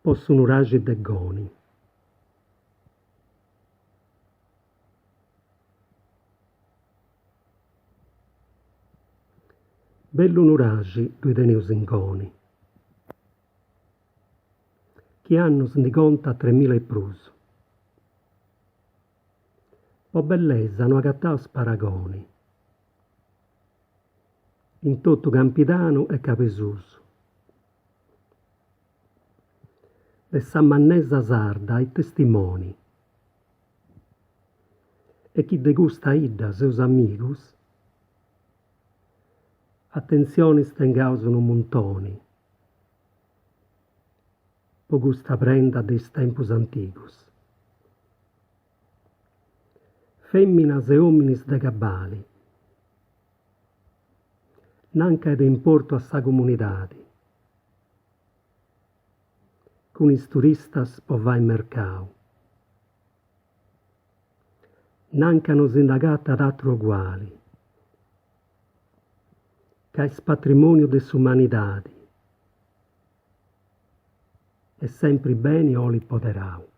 Possono ragi de goni. Bellu nuragi dui teneus in goni. Chi annus ndi conta 3000 e prus. Po bellesa no agattaus paragoni. In tottu campidanu e capesusu. De sa mannesa sarda ai testimoni. E chi de custa idda seus amigus, attenzionis tengaus unu muntoni, po custa prenda de is tempus antigus. Femminas e hominis de cabali, nanca ed importo a sa comunidadi, cun is turistas po vai in mercau. Nanca nos indagat ad atru uguali, ca es patrimonio de s'umanidadi, e sempre beni oli poderau.